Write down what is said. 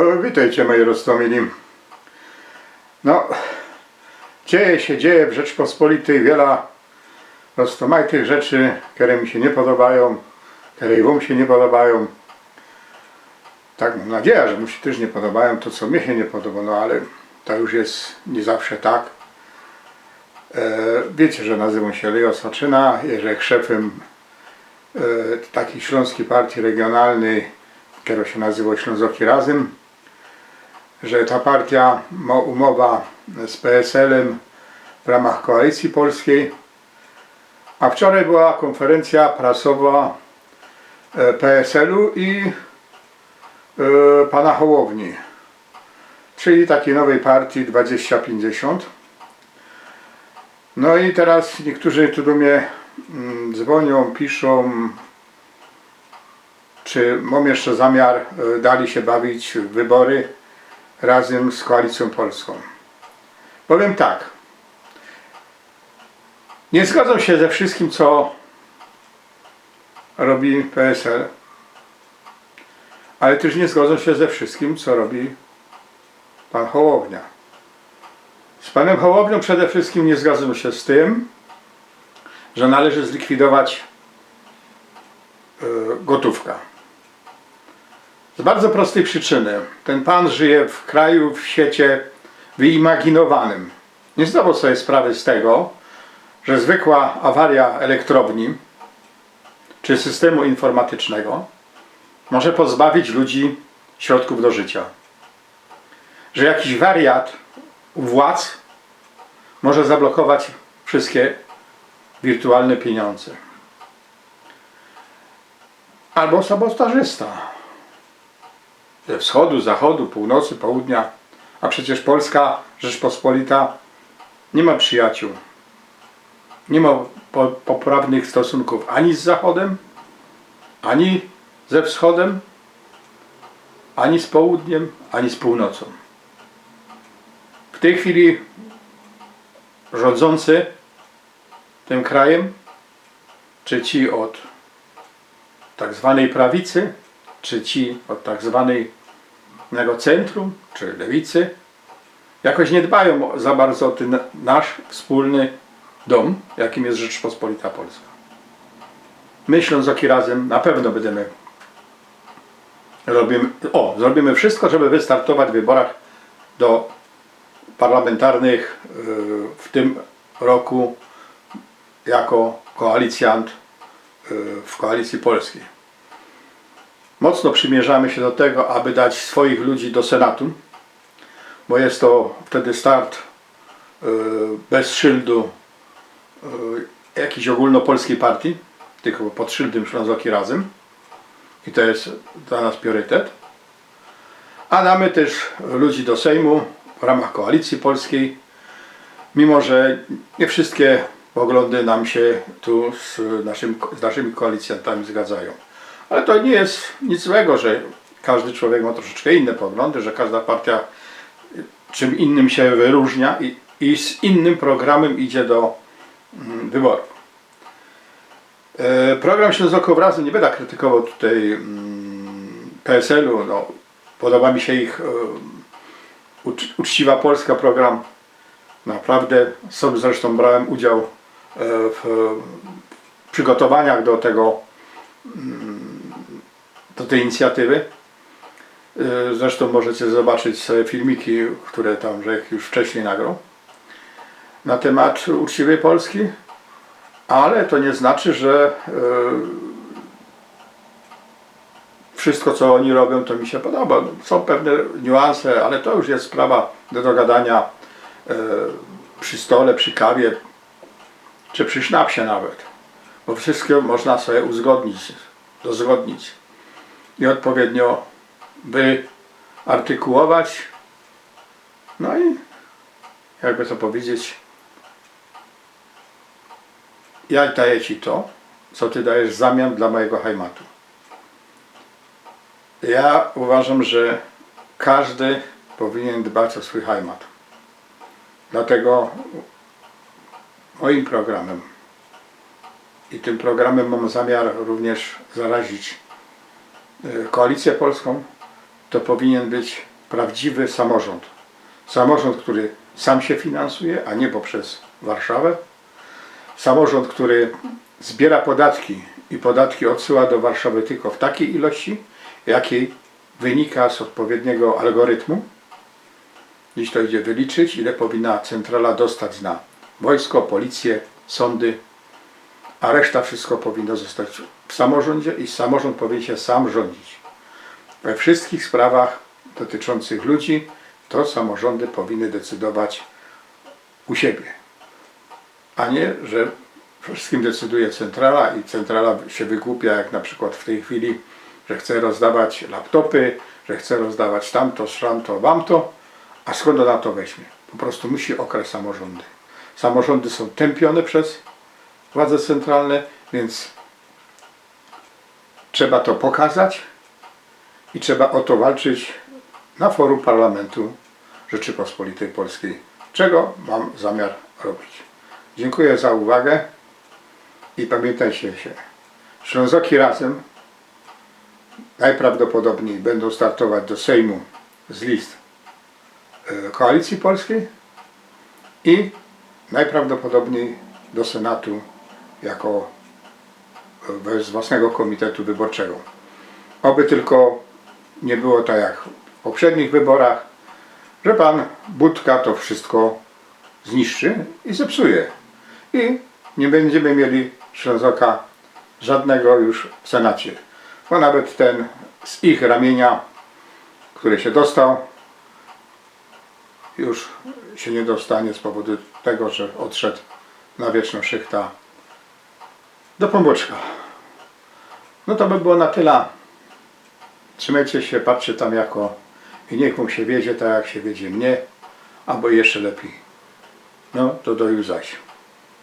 No, witajcie moi roztomili. No, dzieje w Rzeczpospolitej wiele roztomajtych rzeczy, które mi się nie podobają, które wam się nie podobają. Tak, mam nadzieję, że mu się też nie podobają to, co mnie się nie podoba, no ale to już jest nie zawsze tak. Wiecie, że nazywam się Leo Saczyna, jestem szefem takiej śląskiej partii regionalnej, która się nazywa Ślązoki Razem, że ta partia ma umowa z PSL-em w ramach Koalicji Polskiej, a wczoraj była konferencja prasowa PSL-u i pana Hołowni, czyli takiej nowej partii 2050. No i teraz niektórzy tu do mnie dzwonią, piszą, czy mam jeszcze zamiar dalej się bawić w wybory razem z Koalicją Polską. Powiem tak, nie zgadzam się ze wszystkim, co robi PSL, ale też nie zgadzam się ze wszystkim, co robi pan Hołownia. Z panem Hołownią przede wszystkim nie zgadzam się z tym, że należy zlikwidować gotówkę. Z bardzo prostej przyczyny. Ten pan żyje w kraju, w świecie wyimaginowanym. Nie zdawał sobie sprawy z tego, że zwykła awaria elektrowni czy systemu informatycznego może pozbawić ludzi środków do życia. Że jakiś wariat u władz może zablokować wszystkie wirtualne pieniądze. Albo sabotażysta. Ze wschodu, zachodu, północy, południa. A przecież Polska Rzeczpospolita nie ma przyjaciół. Nie ma poprawnych stosunków ani z Zachodem, ani ze Wschodem, ani z Południem, ani z Północą. W tej chwili rządzący tym krajem, czy ci od tak zwanej prawicy, czy ci od tak zwanego centrum, czy lewicy, jakoś nie dbają za bardzo o ten nasz wspólny dom, jakim jest Rzeczpospolita Polska. My, Ślązoki Razem, na pewno zrobimy wszystko, żeby wystartować w wyborach do parlamentarnych w tym roku jako koalicjant w Koalicji Polskiej. Mocno przymierzamy się do tego, aby dać swoich ludzi do Senatu, bo jest to wtedy start bez szyldu jakiejś ogólnopolskiej partii, tylko pod szyldem Ślązoki Razem, i to jest dla nas priorytet. A damy też ludzi do Sejmu w ramach Koalicji Polskiej, mimo że nie wszystkie poglądy nam się tu z naszymi koalicjantami zgadzają. Ale to nie jest nic złego, że każdy człowiek ma troszeczkę inne poglądy, że każda partia czym innym się wyróżnia i z innym programem idzie do wyborów. Program Ślązoków Razem, nie będę krytykował tutaj PSL-u, no, podoba mi się ich Uczciwa Polska program, naprawdę, sam zresztą brałem udział w przygotowaniach do tej inicjatywy. Zresztą możecie zobaczyć sobie filmiki, które tam Rzech już wcześniej nagrał na temat Uczciwej Polski, ale to nie znaczy, że wszystko, co oni robią, to mi się podoba. Są pewne niuanse, ale to już jest sprawa do dogadania przy stole, przy kawie, czy przy sznapsie nawet. Bo wszystko można sobie dozgodnić i odpowiednio wyartykułować. No i jakby to powiedzieć, ja daję Ci to, co Ty dajesz w zamian dla mojego hajmatu. Ja uważam, że każdy powinien dbać o swój hajmat. Dlatego moim programem i tym programem mam zamiar również zarazić Koalicję Polską. To powinien być prawdziwy samorząd. Samorząd, który sam się finansuje, a nie poprzez Warszawę. Samorząd, który zbiera podatki i podatki odsyła do Warszawy tylko w takiej ilości, jakiej wynika z odpowiedniego algorytmu. Dziś to idzie wyliczyć, ile powinna centrala dostać na wojsko, policję, sądy, a reszta wszystko powinno zostać w samorządzie i samorząd powinien się sam rządzić. We wszystkich sprawach dotyczących ludzi to samorządy powinny decydować u siebie, a nie, że wszystkim decyduje centrala i centrala się wygłupia, jak na przykład w tej chwili, że chce rozdawać laptopy, że chce rozdawać tamto, szramto, wamto, a skąd ona to weźmie? Po prostu musi okraść samorządy. Samorządy są tępione przez władze centralne, więc trzeba to pokazać i trzeba o to walczyć na forum Parlamentu Rzeczypospolitej Polskiej, czego mam zamiar robić. Dziękuję za uwagę i pamiętajcie się, Ślązoki razem najprawdopodobniej będą startować do Sejmu z list Koalicji Polskiej i najprawdopodobniej do Senatu jako bez własnego komitetu wyborczego. Oby tylko nie było tak jak w poprzednich wyborach, że pan Budka to wszystko zniszczy i zepsuje. I nie będziemy mieli Ślązoka żadnego już w Senacie. Bo nawet ten z ich ramienia, który się dostał, już się nie dostanie z powodu tego, że odszedł na wieczną szychta do Pomboczka. No to by było na tyle. Trzymajcie się, patrzcie tam jako i niech mu się wiedzie tak jak się wiedzie mnie, albo jeszcze lepiej. No to do już zaś.